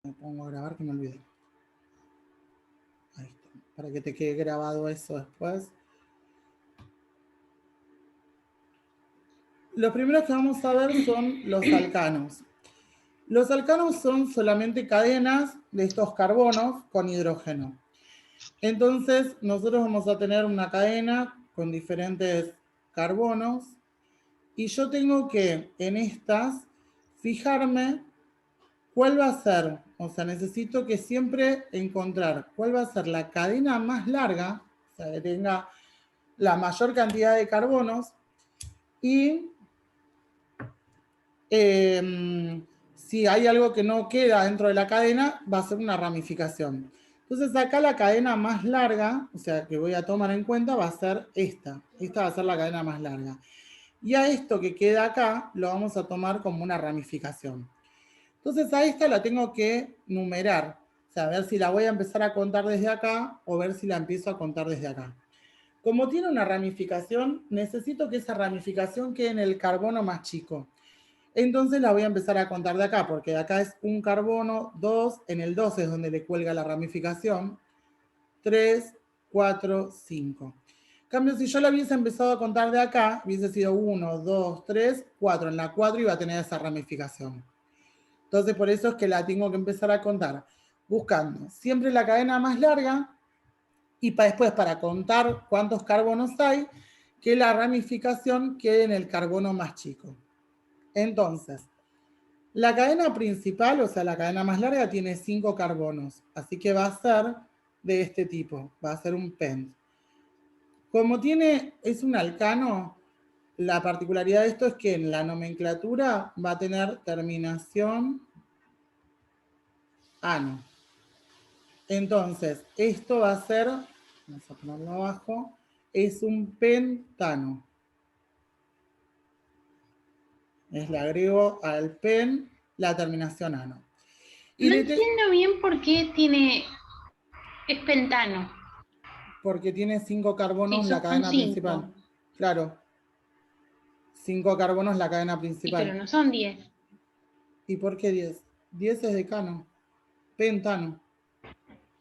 me pongo a grabar que me olvidé. Ahí está, para que te quede grabado eso después. Los primeros que vamos a ver son los alcanos. Los alcanos son solamente cadenas de estos carbonos con hidrógeno. Entonces, nosotros vamos a tener una cadena con diferentes carbonos y yo tengo que en estas fijarme cuál va a ser, o sea, necesito que siempre encontrar cuál va a ser la cadena más larga, o sea, que tenga la mayor cantidad de carbonos y si hay algo que no queda dentro de la cadena, va a ser una ramificación. Entonces acá la cadena más larga, o sea, que voy a tomar en cuenta, va a ser esta. Esta va a ser la cadena más larga. Y a esto que queda acá, lo vamos a tomar como una ramificación. Entonces a esta la tengo que numerar. O sea, a ver si la voy a empezar a contar desde acá o ver si la empiezo a contar desde acá. Como tiene una ramificación, necesito que esa ramificación quede en el carbono más chico. Entonces la voy a empezar a contar de acá, porque de acá es un carbono, 2, en el 2 es donde le cuelga la ramificación, 3, 4, 5. En cambio, si yo la hubiese empezado a contar de acá, hubiese sido 1, 2, 3, 4. En la 4 iba a tener esa ramificación. Entonces, por eso es que la tengo que empezar a contar, buscando siempre la cadena más larga y después para contar cuántos carbonos hay, que la ramificación quede en el carbono más chico. Entonces, la cadena principal, o sea, la cadena más larga, tiene 5 carbonos, así que va a ser de este tipo, va a ser un pent. Como es un alcano, la particularidad de esto es que en la nomenclatura va a tener terminación ano. Entonces, esto va a ser, vamos a ponerlo abajo, es un pentano. Le agrego al pen la terminación ano. Y no entiendo bien por qué es pentano. Porque tiene 5 carbonos Sí, la son cadena principal. 5. Claro, 5 carbonos la cadena Sí, pero principal. no son 10. ¿Y por qué 10? 10 es decano, pentano.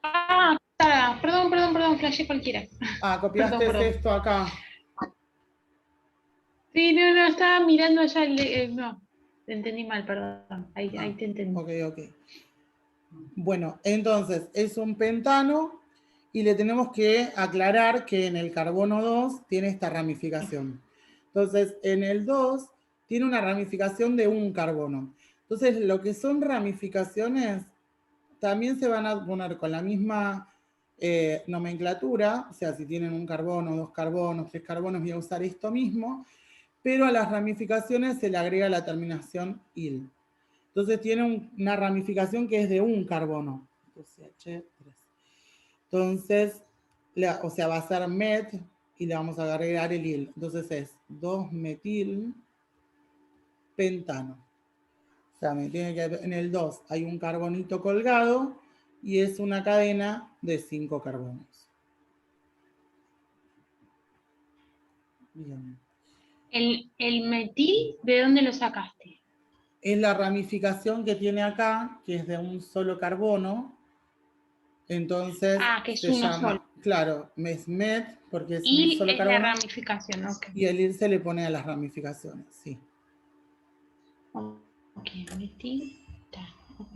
Ah, perdón, flashé cualquiera. Ah, copiaste Perdón. esto acá. Sí, no, estaba mirando allá no, te entendí mal, perdón. Ahí Ah, te entendí. ok. Bueno, entonces es un pentano y le tenemos que aclarar que en el carbono 2 tiene esta ramificación. Entonces, en el 2 tiene una ramificación de un carbono. Entonces, lo que son ramificaciones también se van a poner con la misma nomenclatura, o sea, si tienen un carbono, 2 carbonos, 3 carbonos, voy a usar esto mismo, pero a las ramificaciones se le agrega la terminación il. Entonces tiene una ramificación que es de un carbono. Entonces, o sea, va a ser met y le vamos a agregar el il. Entonces es 2-metil pentano. O sea, en el 2 hay un carbonito colgado y es una cadena de 5 carbonos. Bien. ¿El metil, de dónde lo sacaste? Es la ramificación que tiene acá, que es de un solo carbono. Entonces Que es se uno solo. llama, claro, mesmet, porque es un Y solo es la carbono, ramificación, ok. y el ir se le pone a las ramificaciones, sí. Ok, metil, ok.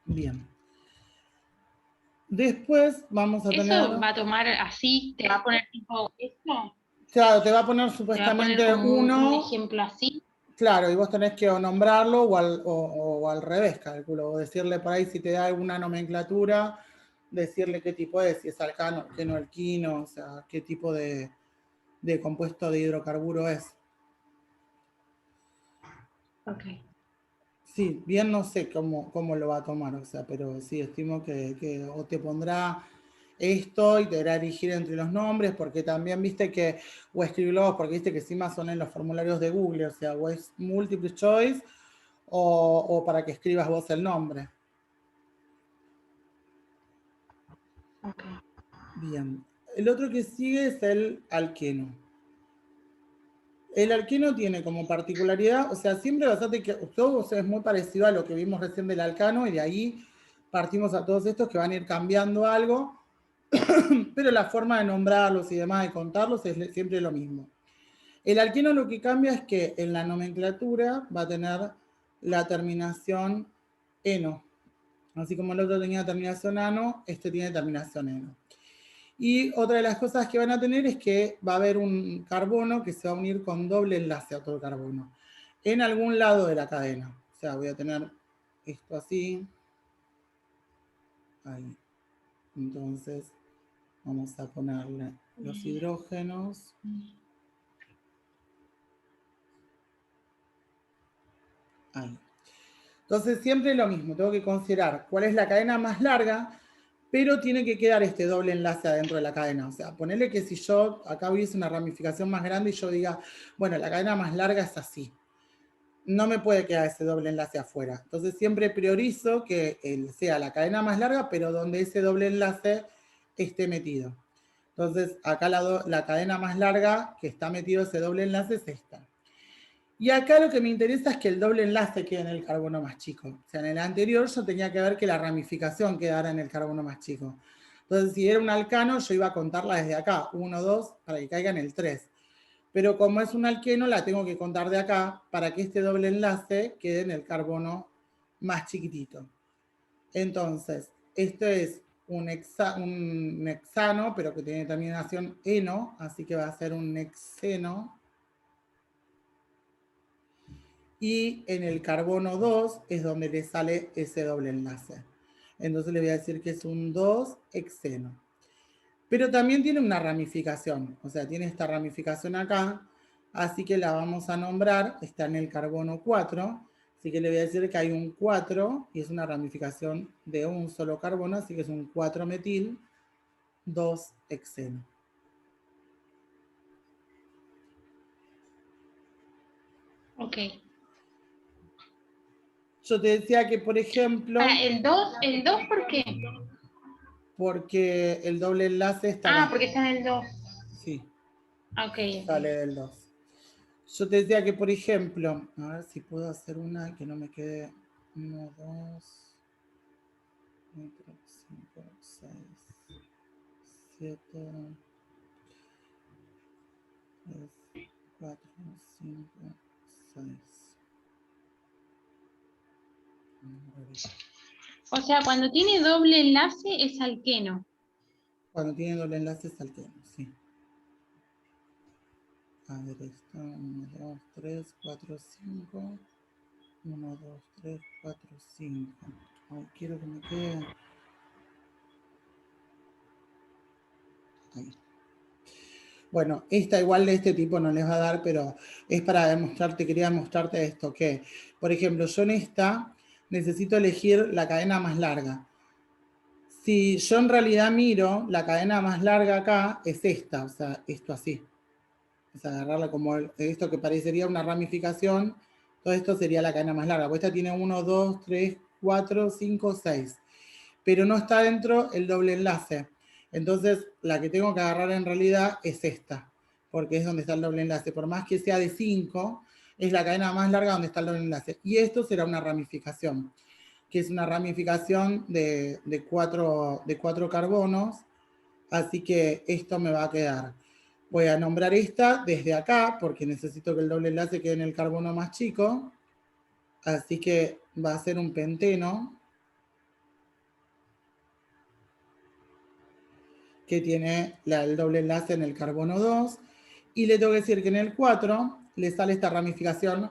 Bien. Después vamos a tener, Eso va a tomar así, te va a poner tipo esto, claro, te va a poner te va a poner supuestamente como un uno, ejemplo así. claro, y vos tenés que o nombrarlo o al revés, calculo, o decirle por ahí si te da alguna nomenclatura, decirle qué tipo es, si es alcano, no alquino, o sea, qué tipo de compuesto de hidrocarburo es. Ok. Sí, bien no sé cómo lo va a tomar, o sea, pero sí, estimo que o te pondrá esto y te hará elegir entre los nombres, porque también viste que, o escribirlos, porque viste que encima son en los formularios de Google, o sea, o es multiple choice o para que escribas vos el nombre. Ok. Bien. El otro que sigue es el alqueno. El alqueno tiene como particularidad, o sea, siempre basate que todo es muy parecido a lo que vimos recién del alcano y de ahí partimos a todos estos que van a ir cambiando algo, pero la forma de nombrarlos y demás, de contarlos, es siempre lo mismo. El alqueno lo que cambia es que en la nomenclatura va a tener la terminación eno. Así como el otro tenía terminación ano, este tiene terminación eno. Y otra de las cosas que van a tener es que va a haber un carbono que se va a unir con doble enlace a otro carbono en algún lado de la cadena. O sea, voy a tener esto así. Ahí. Entonces, vamos a ponerle los hidrógenos. Ahí. Entonces, siempre lo mismo. Tengo que considerar cuál es la cadena más larga, pero tiene que quedar este doble enlace adentro de la cadena. O sea, ponerle que si yo acá hubiese una ramificación más grande y yo diga, bueno, la cadena más larga es así. No me puede quedar ese doble enlace afuera. Entonces siempre priorizo que sea la cadena más larga, pero donde ese doble enlace esté metido. Entonces acá la cadena más larga que está metido ese doble enlace es esta. Y acá lo que me interesa es que el doble enlace quede en el carbono más chico. O sea, en el anterior yo tenía que ver que la ramificación quedara en el carbono más chico. Entonces, si era un alcano, yo iba a contarla desde acá, 1, 2, para que caiga en el 3. Pero como es un alqueno, la tengo que contar de acá para que este doble enlace quede en el carbono más chiquitito. Entonces, esto es un hexano, pero que tiene terminación eno, así que va a ser un hexeno. Y en el carbono 2 es donde le sale ese doble enlace. Entonces le voy a decir que es un 2-hexeno. Pero también tiene una ramificación, o sea, tiene esta ramificación acá, así que la vamos a nombrar, está en el carbono 4, así que le voy a decir que hay un 4 y es una ramificación de un solo carbono, así que es un 4-metil 2-hexeno. Ok. Yo te decía que, por ejemplo, Para el 2, ¿por qué? porque el doble enlace está Ah, acá. porque está en el 2. Sí, Ok, sale ok. del 2. Yo te decía que, por ejemplo, a ver si puedo hacer una que no me quede 1, 2, 4, 5, 6, 7, 3, 4, 5, 6. O sea, cuando tiene doble enlace es alqueno. Cuando tiene doble enlace es alqueno, sí. A ver, esto, 1, 2, 3, 4, 5. 1, 2, 3, 4, 5. Ay, quiero que me quede. Ahí. Bueno, esta igual de este tipo no les va a dar, pero es para demostrarte, quería demostrarte esto, que, por ejemplo, yo en esta necesito elegir la cadena más larga. Si yo en realidad miro, la cadena más larga acá es esta, o sea, esto así. O sea, agarrarla como esto que parecería una ramificación, todo esto sería la cadena más larga. Pues esta tiene 1, 2, 3, 4, 5, 6. Pero no está dentro el doble enlace. Entonces, la que tengo que agarrar en realidad es esta, porque es donde está el doble enlace. Por más que sea de 5, es la cadena más larga donde está el doble enlace. Y esto será una ramificación, que es una ramificación de 4 carbonos. Así que esto me va a quedar. Voy a nombrar esta desde acá, porque necesito que el doble enlace quede en el carbono más chico. Así que va a ser un penteno, que tiene el doble enlace en el carbono 2, y le tengo que decir que en el 4 le sale esta ramificación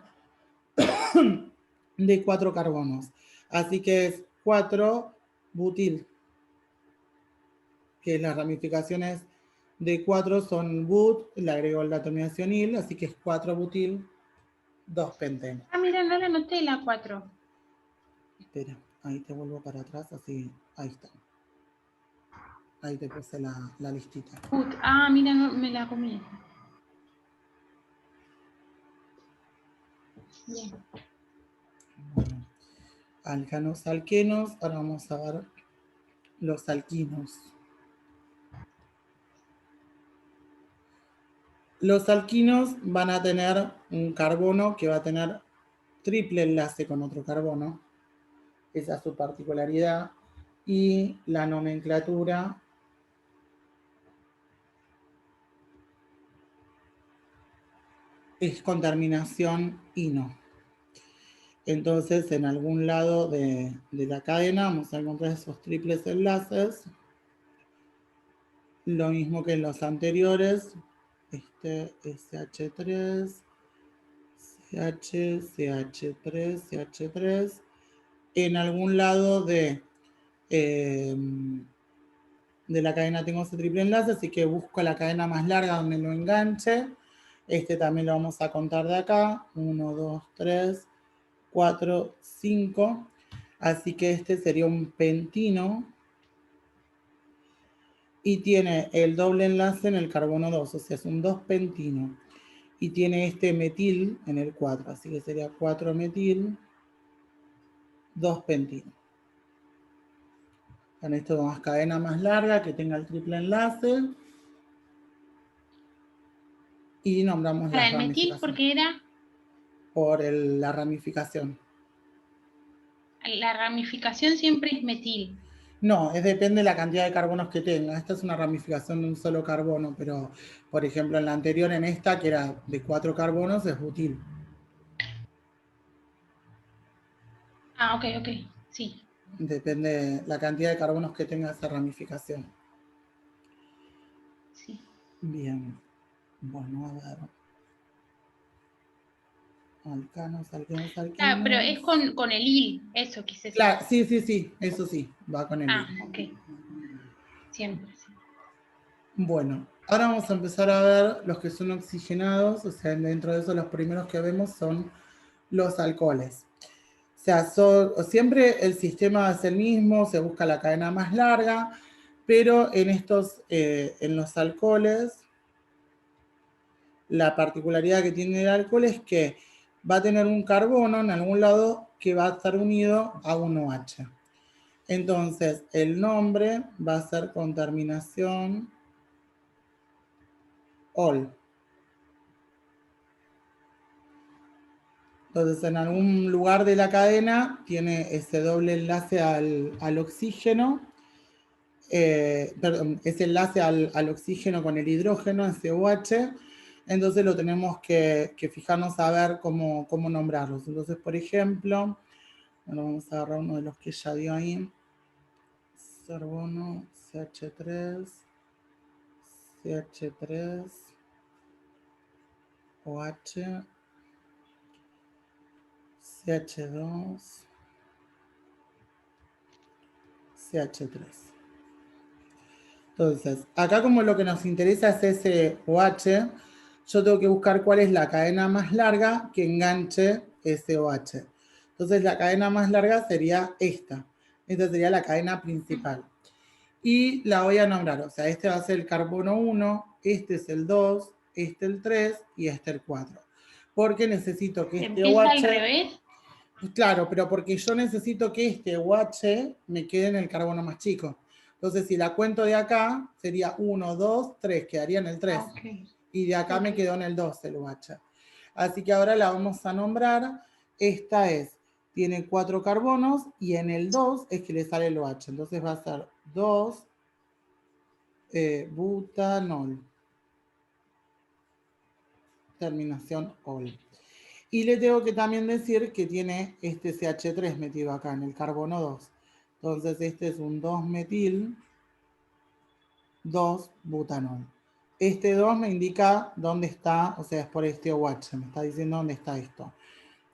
de 4 carbonos. Así que es 4-butil, que las ramificaciones de 4 son but, le agrego la terminación il, así que es 4-butil 2-penteno. Ah, mira, no la anoté la 4. Espera, ahí te vuelvo para atrás, así, ahí está. Ahí te puse la listita. Ah, mira, no, me la comí. Bien. Bueno, alcanos, alquenos, ahora vamos a ver los alquinos. Los alquinos van a tener un carbono que va a tener triple enlace con otro carbono. Esa es su particularidad. Y la nomenclatura es con terminación ino. Entonces, en algún lado de la cadena vamos a encontrar esos triples enlaces. Lo mismo que en los anteriores. Este SH3, CH, CH3, CH3. En algún lado de la cadena tengo ese triple enlace, así que busco la cadena más larga donde lo enganche. Este también lo vamos a contar de acá. 1, 2, 3, 4, 5. Así que este sería un pentino. Y tiene el doble enlace en el carbono 2, o sea, es un 2-pentino. Y tiene este metil en el 4, así que sería 4-metil, 2-pentino. Con esto más cadena más larga que tenga el triple enlace. Y nombramos Para las el metil, ramificaciones. porque era Por la ramificación. la ramificación siempre es metil. No, depende de la cantidad de carbonos que tenga. Esta es una ramificación de un solo carbono, pero por ejemplo en la anterior, en esta, que era de 4 carbonos, es butil. Ah, ok, sí. Depende de la cantidad de carbonos que tenga esa ramificación. Sí. Bien. Bueno, a ver. Alcanos. Claro, pero es con el il, eso quise decir. Claro, sí, eso sí, va con el Ah, il. ok. Siempre, sí. Bueno, ahora vamos a empezar a ver los que son oxigenados, o sea, dentro de eso los primeros que vemos son los alcoholes. O sea, siempre el sistema es el mismo, se busca la cadena más larga, pero en los alcoholes, la particularidad que tiene el alcohol es que va a tener un carbono en algún lado que va a estar unido a un OH. Entonces, el nombre va a ser con terminación ol. Entonces, en algún lugar de la cadena tiene ese doble enlace al oxígeno, perdón, ese enlace al oxígeno con el hidrógeno, ese OH. Entonces, lo tenemos que fijarnos a ver cómo nombrarlos. Entonces, por ejemplo, bueno, vamos a agarrar uno de los que ya dio ahí. Carbono, CH3, CH3, OH, CH2, CH3. Entonces, acá como lo que nos interesa es ese OH, yo tengo que buscar cuál es la cadena más larga que enganche ese OH. Entonces, la cadena más larga sería esta. Esta sería la cadena principal. Y la voy a nombrar, o sea, este va a ser el carbono 1, este es el 2, este el 3 y este el 4. Porque necesito que este ¿Empieza al OH... revés? Claro, pero porque yo necesito que este OH me quede en el carbono más chico. Entonces, si la cuento de acá, sería 1, 2, 3, quedaría en el 3. Ah, ok. Y de acá me quedó en el 2 el OH. Así que ahora la vamos a nombrar. Esta tiene 4 carbonos y en el 2 es que le sale el OH. Entonces va a ser 2 butanol. Terminación ol. Y le tengo que también decir que tiene este CH3 metido acá en el carbono 2. Entonces este es un 2-metil, 2-butanol. Este 2 me indica dónde está, o sea, es por este OH, me está diciendo dónde está esto.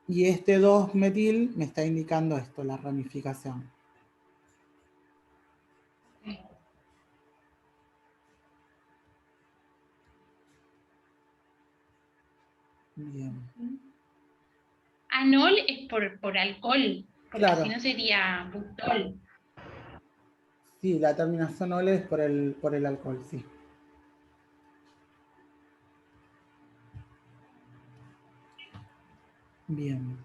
Y este 2-metil me está indicando esto, la ramificación. Bien. Anol es por alcohol, porque Claro. si no sería butol. Sí, la terminación ol es por el alcohol, sí. Bien.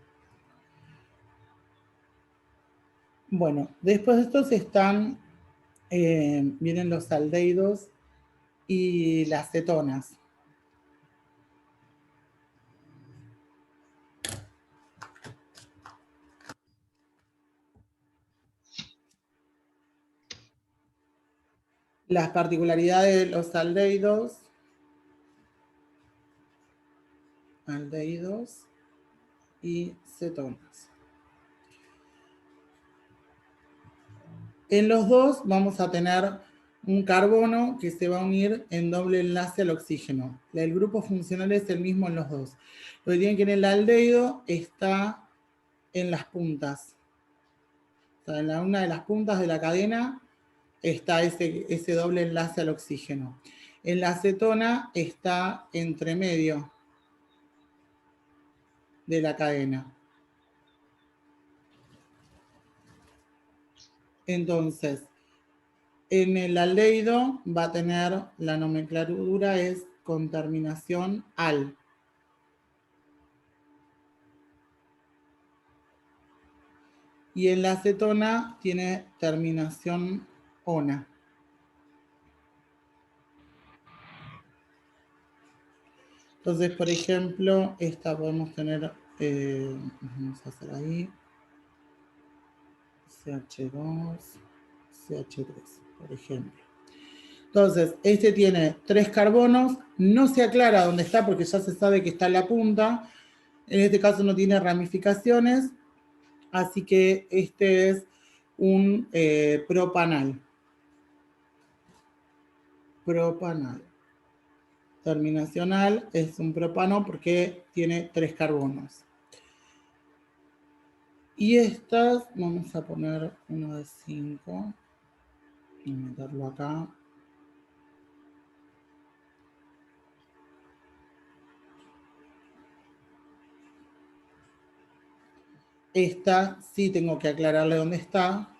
Bueno, después de estos vienen los aldehídos y las cetonas. Las particularidades de los aldehídos y cetonas. En los dos vamos a tener un carbono que se va a unir en doble enlace al oxígeno. El grupo funcional es el mismo en los dos. Lo que tienen que en el aldehído está en las puntas. O sea, en una de las puntas de la cadena está ese doble enlace al oxígeno. En la acetona está entre medio de la cadena. Entonces, en el aldehído va a tener la nomenclatura es con terminación al. Y en la acetona tiene terminación ona. Entonces, por ejemplo, esta podemos tener, vamos a hacer ahí, CH2, CH3, por ejemplo. Entonces, este tiene 3 carbonos, no se aclara dónde está porque ya se sabe que está en la punta. En este caso no tiene ramificaciones, así que este es un propanal. Propanal. Terminacional es un propano porque tiene 3 carbonos. Y estas, vamos a poner uno de 5 y meterlo acá. Esta sí tengo que aclararle dónde está.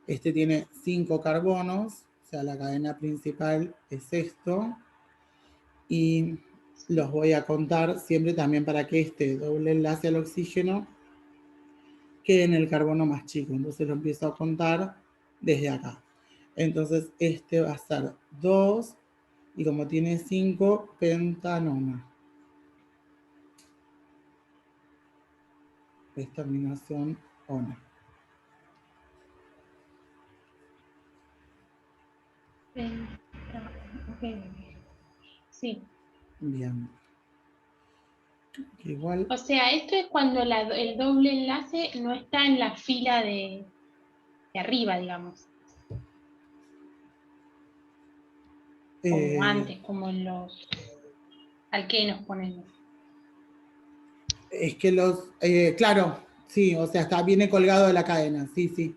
Este tiene 5 carbonos, o sea, la cadena principal es esto. Y los voy a contar siempre también para que este doble enlace al oxígeno quede en el carbono más chico. Entonces lo empiezo a contar desde acá. Entonces este va a ser 2 y como tiene 5, pentanona. Es terminación ona. Okay. Sí. Bien. Igual. O sea, esto es cuando el doble enlace no está en la fila de arriba, digamos. Como antes, como en los alquenos, ponemos. Es que claro, sí, o sea, viene colgado de la cadena, sí, sí.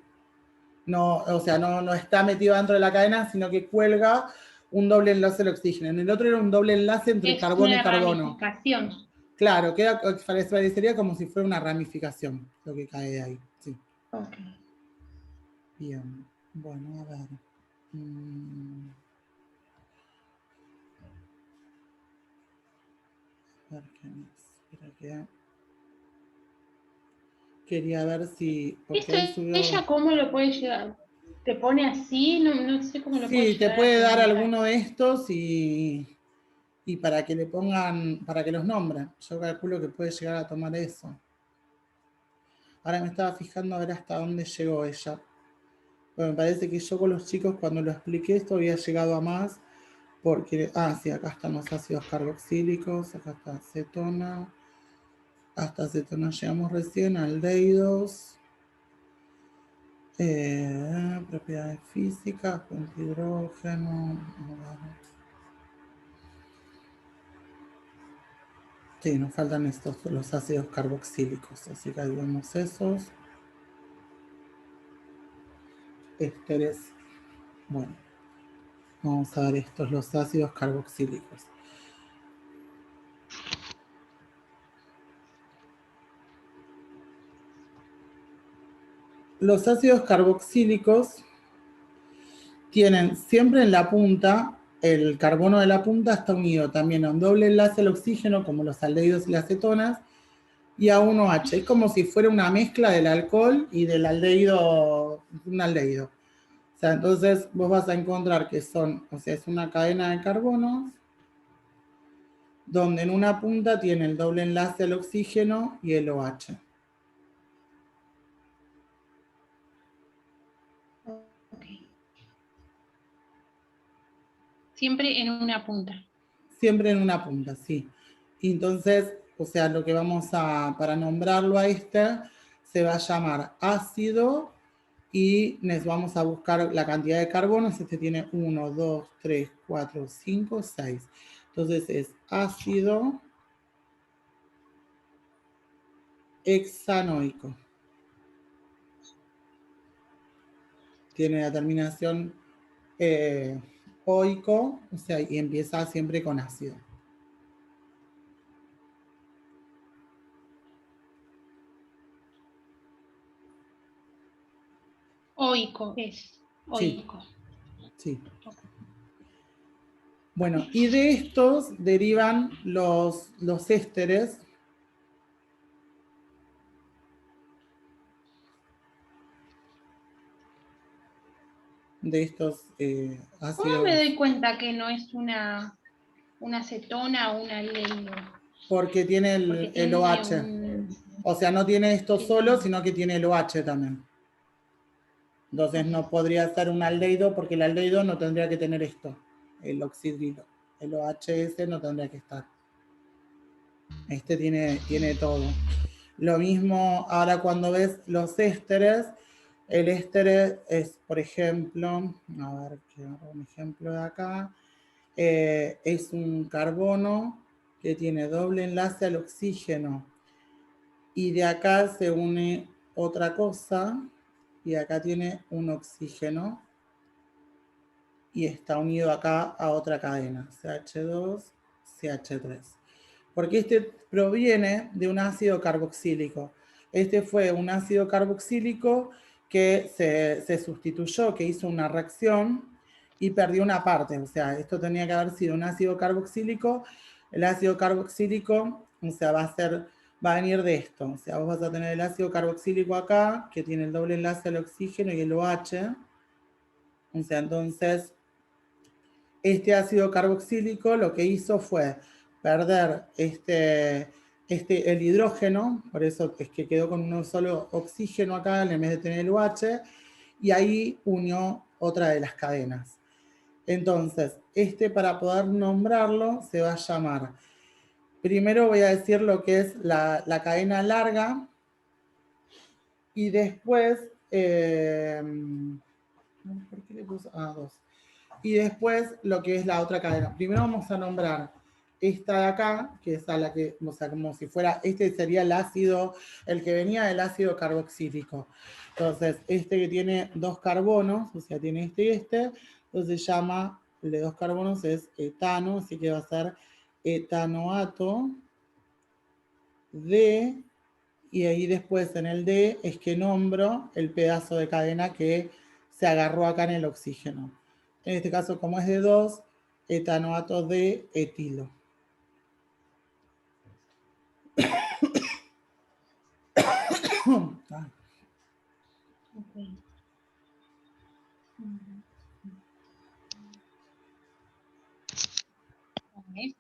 No, o sea, no está metido dentro de la cadena, sino que cuelga un doble enlace al oxígeno. En el otro era un doble enlace entre Es carbono y una carbono. ramificación. Claro, parecería como si fuera una ramificación lo que cae de ahí. Sí. Okay. Bien. Bueno, a ver. A ver qué más. Espera que... Quería ver si... Porque ¿Esto ahí subió... ella cómo lo puede llegar? ¿Te pone así? No sé cómo lo puede Sí, te llegar a puede dar comunicar. alguno de estos y para que le pongan, para que los nombren. Yo calculo que puede llegar a tomar eso. Ahora me estaba fijando a ver hasta dónde llegó ella. Bueno, me parece que yo con los chicos cuando lo expliqué esto había llegado a más. Porque, sí, acá están los ácidos carboxílicos, acá está acetona. Hasta acetona llegamos recién, aldehídos. Propiedades físicas, fuente de hidrógeno. Sí, nos faltan estos, los ácidos carboxílicos, así que ahí vemos esos. Ésteres. Bueno, vamos a ver estos, los ácidos carboxílicos. Los ácidos carboxílicos tienen siempre en la punta, el carbono de la punta está unido también a un doble enlace al oxígeno, como los aldehídos y las cetonas, y a 1H. Es como si fuera una mezcla del alcohol y del aldehído, un aldehído. O sea, entonces vos vas a encontrar que son, o sea, es una cadena de carbonos, donde en una punta tiene el doble enlace al oxígeno y el OH. Okay. Siempre en una punta. Siempre en una punta, sí. Y entonces, o sea, lo que para nombrarlo a este, se va a llamar ácido y nos vamos a buscar la cantidad de carbonos. Este tiene 1, 2, 3, 4, 5, 6. Entonces es ácido hexanoico. Tiene la terminación oico, o sea, y empieza siempre con ácido. Oico es. Oico. Sí. Bueno, y de estos derivan los ésteres. De estos ácidos. ¿Cómo me doy cuenta que no es una acetona o una aldehído? Porque tiene el OH. O sea, no tiene esto solo, sino que tiene el OH también. Entonces no podría ser un aldehído porque el aldehído no tendría que tener esto, el oxidrilo. El OHS no tendría que estar. Este tiene todo. Lo mismo ahora cuando ves los ésteres. El éster es, por ejemplo, a ver, quiero un ejemplo de acá. Es un carbono que tiene doble enlace al oxígeno. Y de acá se une otra cosa. Y acá tiene un oxígeno. Y está unido acá a otra cadena. CH2, CH3. Porque este proviene de un ácido carboxílico. Este fue un ácido carboxílico que se sustituyó, que hizo una reacción y perdió una parte. O sea, esto tenía que haber sido un ácido carboxílico. El ácido carboxílico, o sea, va a venir de esto. O sea, vos vas a tener el ácido carboxílico acá, que tiene el doble enlace al oxígeno y el OH. O sea, entonces, este ácido carboxílico lo que hizo fue perder el hidrógeno, por eso es que quedó con un solo oxígeno acá en vez de tener el OH, y ahí unió otra de las cadenas. Entonces, para poder nombrarlo, se va a llamar, primero voy a decir lo que es la cadena larga, y después, ¿por qué le puso? 2. Y después lo que es la otra cadena. Primero vamos a nombrar esta de acá, que es a la que, o sea, como si fuera, este sería el ácido, el que venía del ácido carboxílico. Entonces, este que tiene 2 carbonos, o sea, tiene este y este, entonces se llama, el de 2 carbonos es etano, así que va a ser etanoato de, y ahí después en el D es que nombro el pedazo de cadena que se agarró acá en el oxígeno. En este caso, como es de 2, etanoato de etilo. Okay.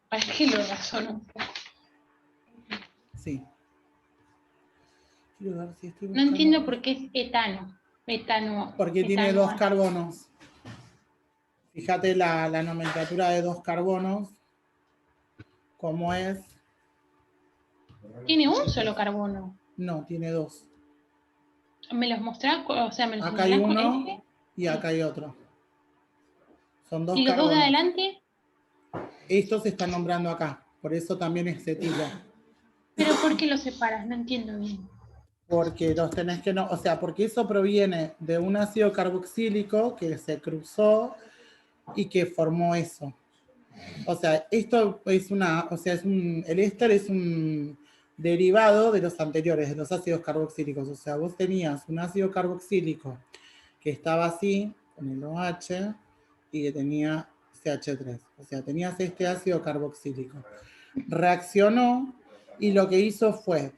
Para que lo razono un poco. Sí. Quiero ver si estoy No buscando. entiendo por qué es etano. Porque tiene 2 carbonos. Fíjate la nomenclatura de 2 carbonos. ¿Cómo es? ¿Tiene un solo carbono? No, tiene 2. ¿Me los mostrás? O sea, ¿me los Acá hay señalás con uno este? y acá hay otro. Son 2 ¿Y los dos de carbonos. adelante? Estos se están nombrando acá. Por eso también es etilo. ¿Pero por qué los separas? No entiendo bien. Porque los tenés que no, o sea, porque eso proviene de un ácido carboxílico que se cruzó y que formó eso. O sea, esto es el éster es un derivado de los anteriores, de los ácidos carboxílicos. O sea, vos tenías un ácido carboxílico que estaba así, con el OH, y que tenía CH3. O sea, tenías este ácido carboxílico. Reaccionó y lo que hizo fue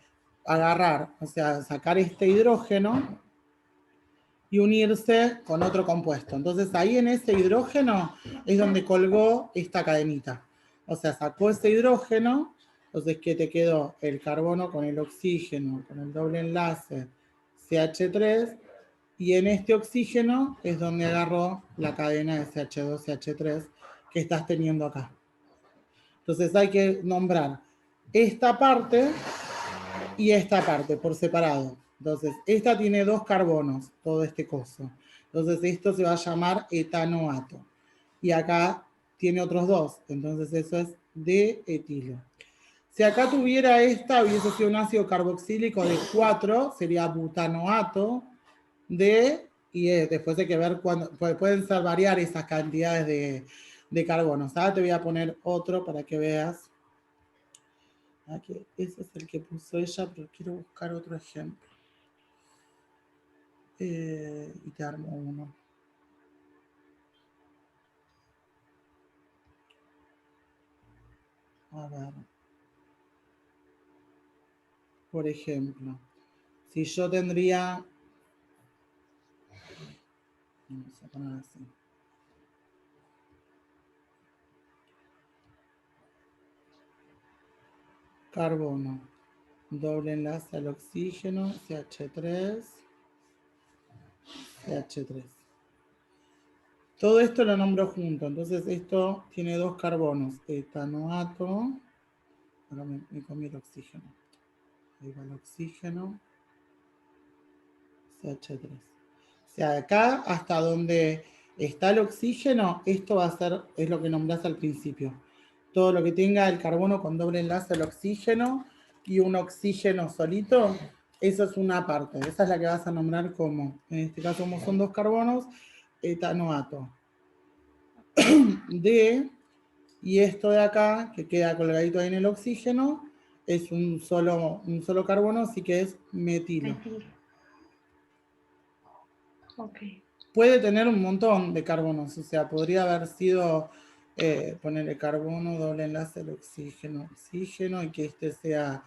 agarrar, o sea, sacar este hidrógeno y unirse con otro compuesto. Entonces ahí en ese hidrógeno es donde colgó esta cadenita. O sea, sacó ese hidrógeno, entonces que te quedó el carbono con el oxígeno, con el doble enlace CH3, y en este oxígeno es donde agarró la cadena de CH2, CH3, que estás teniendo acá. Entonces hay que nombrar esta parte y esta parte por separado. Entonces, esta tiene 2 carbonos, todo este coso. Entonces, esto se va a llamar etanoato. Y acá tiene otros 2. Entonces, eso es de etilo. Si acá tuviera esta, hubiese sido un ácido carboxílico de 4, sería butanoato de, y después hay que ver cuándo, pueden ser variar esas cantidades de carbonos. Ahora te voy a poner otro para que veas. Aquí, ese es el que puso ella, pero quiero buscar otro ejemplo. Y te armo uno. A ver. Por ejemplo, si yo tendría... Vamos a poner así. Carbono. Doble enlace al oxígeno, CH3, CH3. Todo esto lo nombro junto, entonces esto tiene 2 carbonos, etanoato, ahora me comí el oxígeno, ahí va el oxígeno, CH3. O sea, acá hasta donde está el oxígeno, esto va a ser, es lo que nombrás al principio. Todo lo que tenga el carbono con doble enlace al oxígeno y un oxígeno solito, eso es una parte. Esa es la que vas a nombrar como, en este caso como son 2 carbonos, etanoato. D, y esto de acá, que queda colgadito ahí en el oxígeno, es un solo carbono, así que es metilo. Ok. Puede tener un montón de carbonos, o sea, podría haber sido ponerle carbono, doble enlace al oxígeno, oxígeno, y que este sea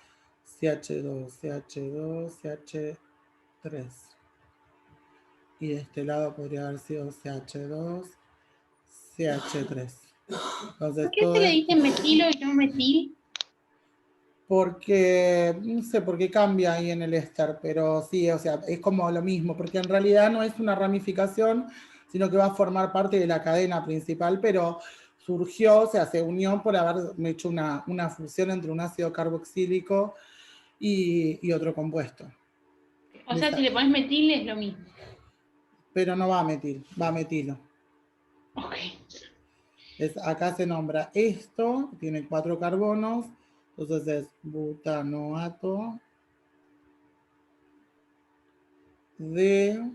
CH2, CH2, CH3. Y de este lado podría haber sido CH2, CH3. Entonces ¿Por qué se todo le esto, dice metilo y no metil? porque, no sé por qué cambia ahí en el éster, pero sí, o sea, es como lo mismo, porque en realidad no es una ramificación, sino que va a formar parte de la cadena principal, pero surgió, o sea, se unió por haber hecho una fusión entre un ácido carboxílico y otro compuesto. O sea, si le pones metil es lo mismo. Pero no va a metil, va a metilo. Ok. Acá se nombra esto, tiene 4 carbonos, entonces es butanoato de,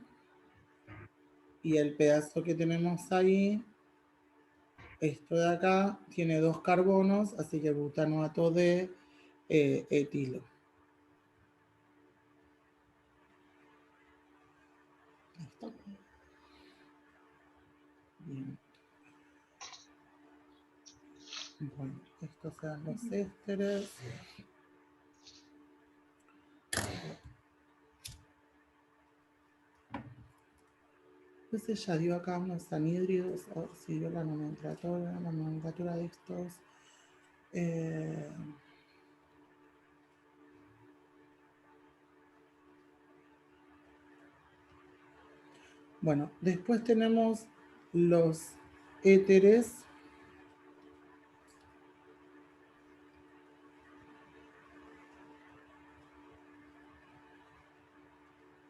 y el pedazo que tenemos ahí, esto de acá, tiene 2 carbonos, así que butanoato de etilo. Bien. Bueno, estos serán los ésteres. Entonces ya dio acá unos anhídridos, si dio la nomenclatura de estos. Bueno, después tenemos los éteres.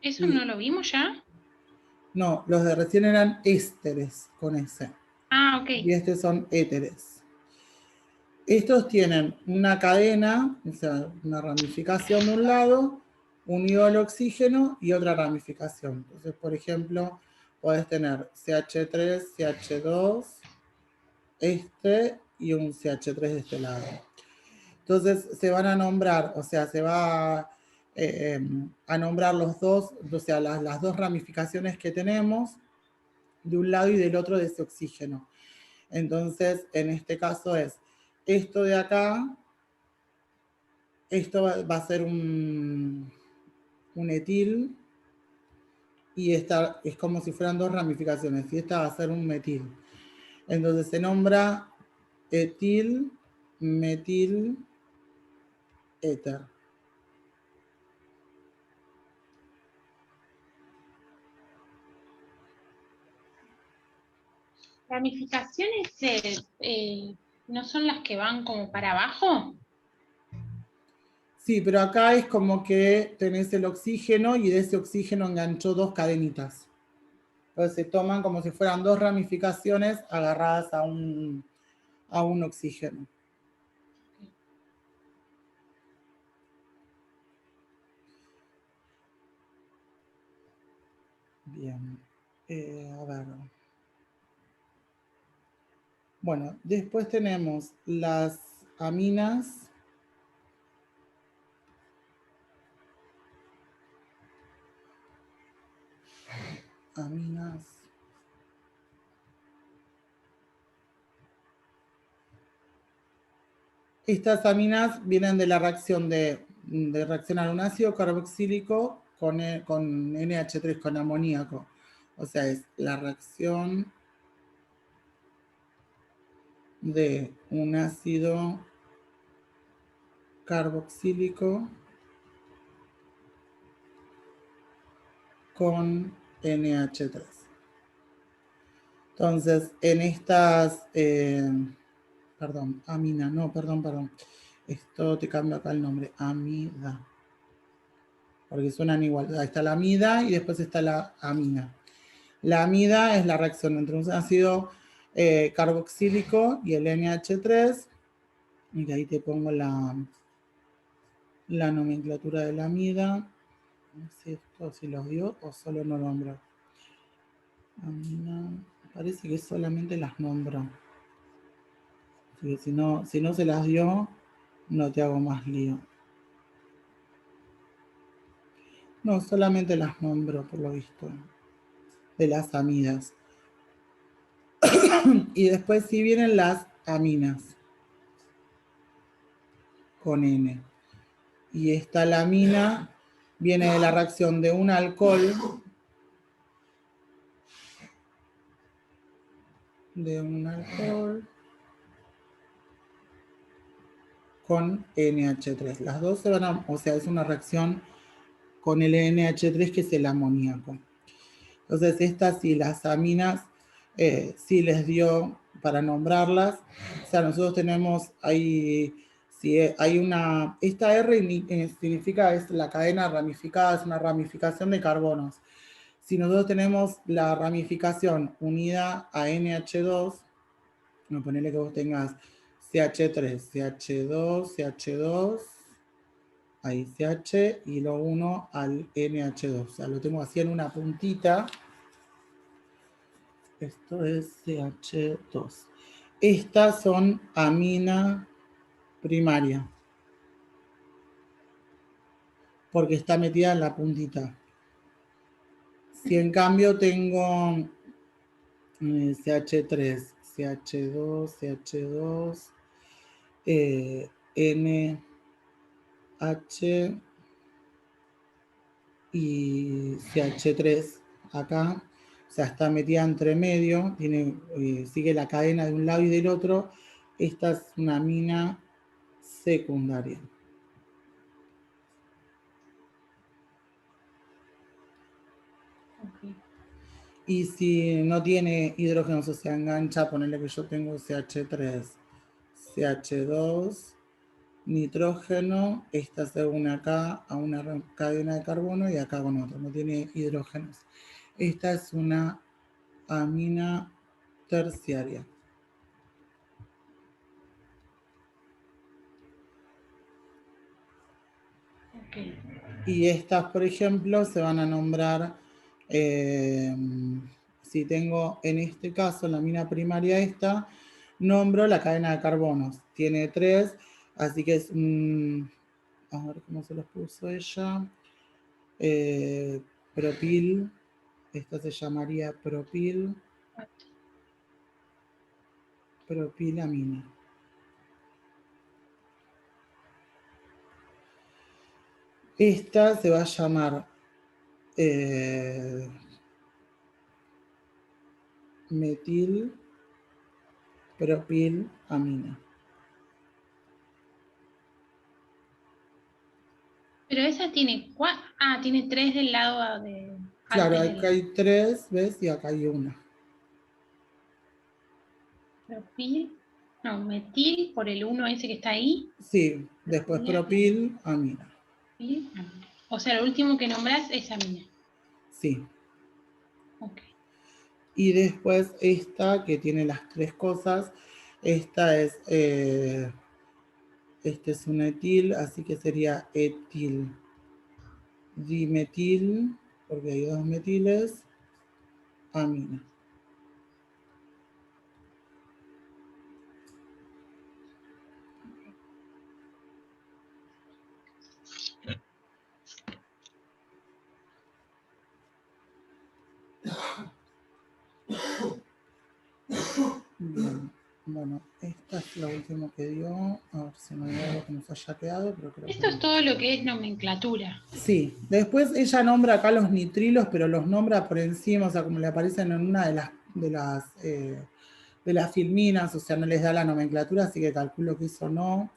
¿Eso Y, no lo vimos ya? no, los de recién eran ésteres con S. Ah, Y ok. estos son éteres. Estos tienen una cadena, o sea, una ramificación de un lado, unido al oxígeno y otra ramificación. Entonces, por ejemplo, podés tener CH3, CH2, este y un CH3 de este lado. Entonces, se van a nombrar, o sea, se va a nombrar los dos, o sea, las 2 ramificaciones que tenemos de un lado y del otro de ese oxígeno. Entonces, en este caso es esto de acá, esto va a ser un etil, y esta es como si fueran 2 ramificaciones, y esta va a ser un metil. Entonces se nombra etil, metil, éter. Ramificaciones no son las que van como para abajo. Sí, pero acá es como que tenés el oxígeno y de ese oxígeno enganchó dos cadenitas. Entonces se toman como si fueran dos ramificaciones agarradas a un oxígeno. Bien. A ver. Bueno, después tenemos las aminas. Aminas. Estas aminas vienen de la reacción de reaccionar un ácido carboxílico con NH3, con amoníaco. O sea, es la reacción de un ácido carboxílico con NH3. Entonces, en estas, amina, no, perdón. Esto te cambio acá el nombre, amida. Porque suenan igual. Ahí está la amida y después está la amina. La amida es la reacción entre un ácido carboxílico y el NH3. Y ahí te pongo la nomenclatura de la amida. No sé si los dio o solo no nombro. Amina, parece que solamente las nombro. Así que si no se las dio, no te hago más lío. No, solamente las nombro, por lo visto, de las amidas. Y después sí vienen las aminas, con N. Y esta la amina viene de la reacción de un alcohol, con NH3. Las dos se van a, o sea, es una reacción con el NH3 que es el amoníaco. Entonces estas sí, las aminas, sí les dio para nombrarlas. O sea, nosotros tenemos ahí, si hay una, esta R significa, es la cadena ramificada, es una ramificación de carbonos. Si nosotros tenemos la ramificación unida a NH2, no, ponele que vos tengas CH3, CH2, CH2, ahí CH y lo uno al NH2. O sea, lo tengo así en una puntita. Esto es CH2. Estas son amina primaria, porque está metida en la puntita. Si en cambio tengo CH3, CH2, CH2, NH y CH3 acá, o sea, está metida entre medio, sigue la cadena de un lado y del otro. Esta es una amina secundaria. Okay. Y si no tiene hidrógenos, o sea, engancha, ponerle que yo tengo CH3, CH2, nitrógeno, esta se une acá a una cadena de carbono y acá con otro, no tiene hidrógenos. Esta es una amina terciaria. Okay. Y estas, por ejemplo, se van a nombrar, si tengo en este caso la amina primaria esta, nombro la cadena de carbonos. Tiene 3, así que es a ver cómo se los puso ella. Propil, esta se llamaría propilamina. Esta se va a llamar metil propilamina. Pero esa tiene tiene 3 del lado de Claro, acá hay 3, ¿ves? Y acá hay una. Propil, no, metil por el 1 ese que está ahí. Sí, después propil, amina. O sea, lo último que nombrás es amina. Sí. Ok. Y después esta, que tiene las tres cosas, esta es, este es un etil, así que sería etil dimetil, porque hay dos metiles, amina. Bien. Bueno, esta es la última que dio. A ver si no hay algo que nos haya quedado, pero creo que Esto no. es todo lo que es nomenclatura. Sí, después ella nombra acá los nitrilos, pero los nombra por encima, o sea, como le aparecen en una de las filminas, o sea, no les da la nomenclatura, así que calculo que eso no.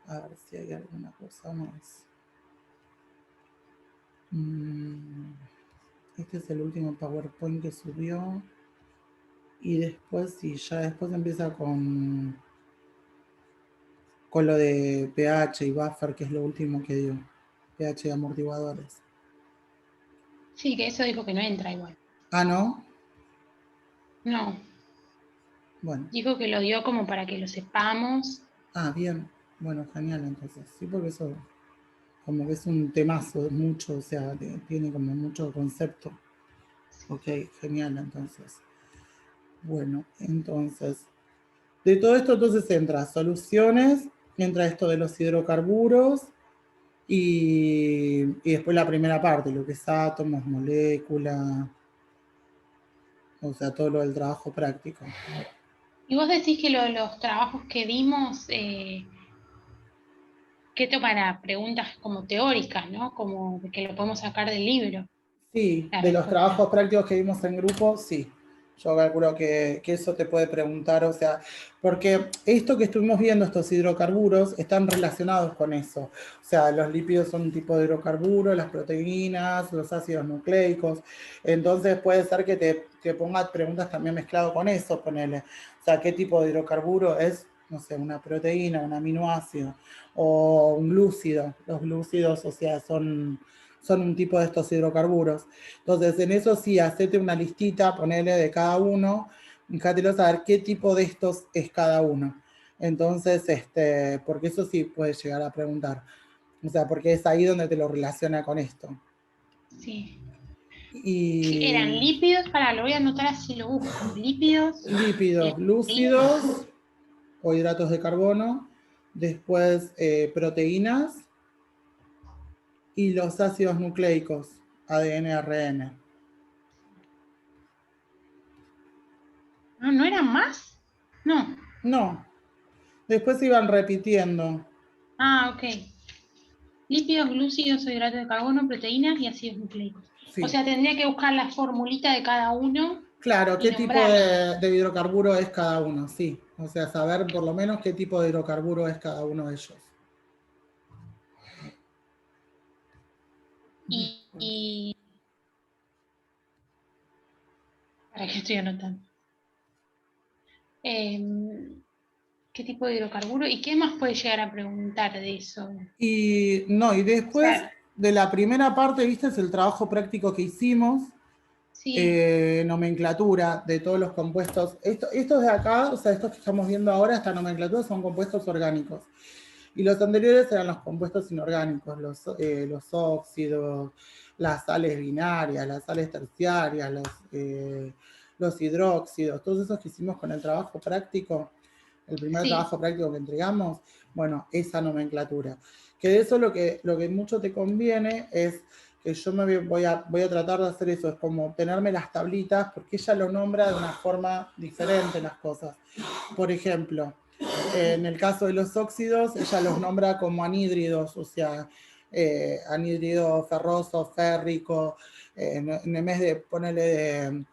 A ver si hay alguna cosa más. Este es el último PowerPoint que subió. Y después, sí, ya después empieza con lo de pH y buffer, que es lo último que dio. pH y amortiguadores. Sí, que eso dijo que no entra igual. Ah, ¿no? No, Bueno. dijo que lo dio como para que lo sepamos. Ah, bien. Bueno, genial entonces. Sí, porque eso como que es un temazo, es mucho, o sea, tiene como mucho concepto. Ok, genial entonces. Bueno, entonces, de todo esto entonces entra soluciones, entra esto de los hidrocarburos y después la primera parte, lo que es átomos, moléculas, o sea, todo lo del trabajo práctico. Y vos decís que los trabajos que dimos, que esto para preguntas como teóricas, ¿no? Como de que lo podemos sacar del libro, Sí, la de los respuesta. trabajos prácticos que vimos en grupo, sí. Yo calculo que eso te puede preguntar, o sea, porque esto que estuvimos viendo, estos hidrocarburos, están relacionados con eso. O sea, los lípidos son un tipo de hidrocarburo, las proteínas, los ácidos nucleicos. Entonces puede ser que te ponga preguntas también mezclado con eso, ponele. O sea, ¿qué tipo de hidrocarburo es? No sé, una proteína, un aminoácido o un glúcido. Los glúcidos, o sea, son un tipo de estos hidrocarburos. Entonces, en eso sí, hacete una listita, ponele de cada uno, fíjatelo saber qué tipo de estos es cada uno. Entonces, porque eso sí puedes llegar a preguntar. O sea, porque es ahí donde te lo relaciona con esto. Sí. Eran Y lípidos, lo voy a anotar así lo busco. Lípidos. lípidos lúcidos o hidratos de carbono, después proteínas y los ácidos nucleicos, ADN, ARN. Ah, ¿no eran más? No. No, después iban repitiendo. Ah, ok. Lípidos, glúcidos, hidratos de carbono, proteínas y ácidos nucleicos. O Sí. sea, tendría que buscar la formulita de cada uno Claro, y qué tipo nombrarlo. de hidrocarburo es cada uno, sí. O sea, saber por lo menos qué tipo de hidrocarburo es cada uno de ellos. Y ¿para qué estoy anotando? ¿Qué tipo de hidrocarburo? ¿Y qué más puede llegar a preguntar de eso? Y no, y O después sea, de la primera parte, viste, es el trabajo práctico que hicimos, sí, nomenclatura de todos los compuestos. Estos de acá, o sea, estos que estamos viendo ahora, esta nomenclatura son compuestos orgánicos. Y los anteriores eran los compuestos inorgánicos, los óxidos, las sales binarias, las sales terciarias, los hidróxidos, todos esos que hicimos con el trabajo práctico, el primer sí. trabajo práctico que entregamos, bueno, esa nomenclatura. Que de eso lo que mucho te conviene es que yo voy a tratar de hacer eso, es como tenerme las tablitas, porque ella lo nombra de una forma diferente las cosas. Por ejemplo, en el caso de los óxidos, ella los nombra como anhídridos, o sea, anhídrido ferroso, férrico, en vez de ponerle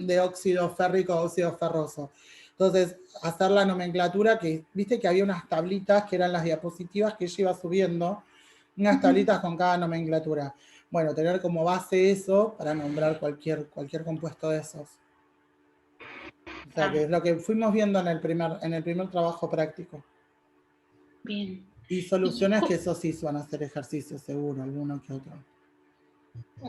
de óxido férrico a óxido ferroso. Entonces, hacer la nomenclatura, que viste que había unas tablitas que eran las diapositivas que ella iba subiendo, unas tablitas con cada nomenclatura. Bueno, tener como base eso para nombrar cualquier compuesto de esos. O sea, que es lo que fuimos viendo en el primer trabajo práctico. Bien. Y soluciones que eso sí van a hacer ejercicio, seguro, alguno que otro.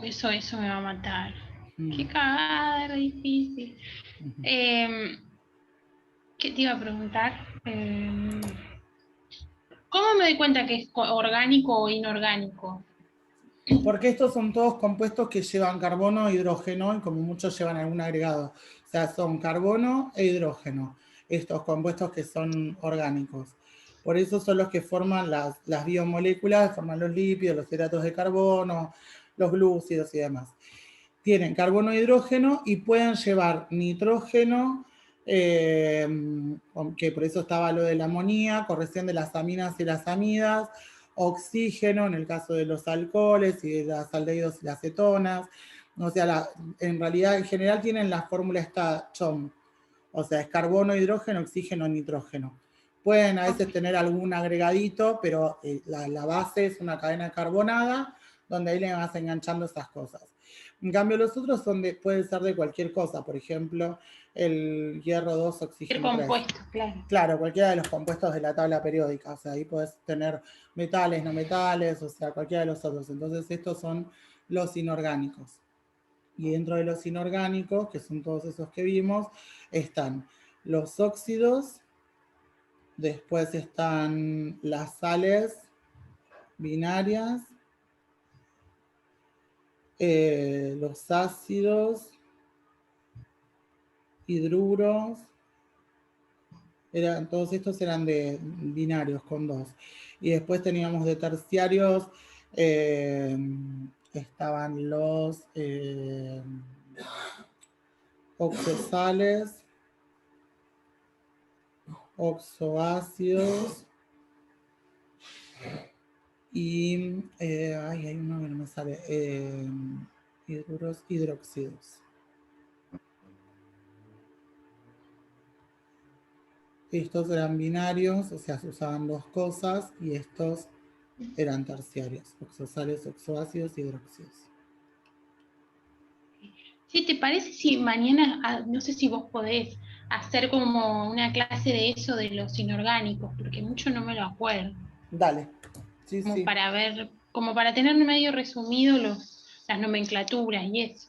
Eso me va a matar. Qué cagada, era difícil. ¿Qué te iba a preguntar? ¿Cómo me doy cuenta que es orgánico o inorgánico? Porque estos son todos compuestos que llevan carbono e hidrógeno y como muchos llevan algún agregado. O sea, son carbono e hidrógeno, estos compuestos que son orgánicos. Por eso son los que forman las biomoléculas, forman los lípidos, los hidratos de carbono, los glúcidos y demás. Tienen carbono e hidrógeno y pueden llevar nitrógeno, que por eso estaba lo de la amonía, corrección de las aminas y las amidas, oxígeno en el caso de los alcoholes y de las aldehídos y las cetonas. O sea, en realidad en general tienen la fórmula esta CHOM, o sea, es carbono, hidrógeno, oxígeno, nitrógeno. Pueden a veces tener algún agregadito, pero la base es una cadena carbonada, donde ahí le vas enganchando esas cosas. En cambio, los otros pueden ser de cualquier cosa, por ejemplo, el hierro 2, oxígeno 3. Compuesto, claro. Claro, cualquiera de los compuestos de la tabla periódica, o sea, ahí puedes tener metales, no metales, o sea, cualquiera de los otros. Entonces, estos son los inorgánicos. Y dentro de los inorgánicos, que son todos esos que vimos, están los óxidos, después están las sales binarias, los ácidos, hidruros, todos estos eran de binarios con 2. Y después teníamos de terciarios, estaban los oxosales, oxoácidos y hay uno que no me sale, hidruros, hidróxidos. Estos eran binarios, o sea, se usaban dos cosas, y estos eran terciarios, oxosales, oxoácidos, hidróxidos. Sí, ¿te parece si mañana, no sé si vos podés hacer como una clase de eso de los inorgánicos, porque mucho no me lo acuerdo? Dale, sí, Como sí. para ver, como para tener medio resumido las nomenclaturas y eso.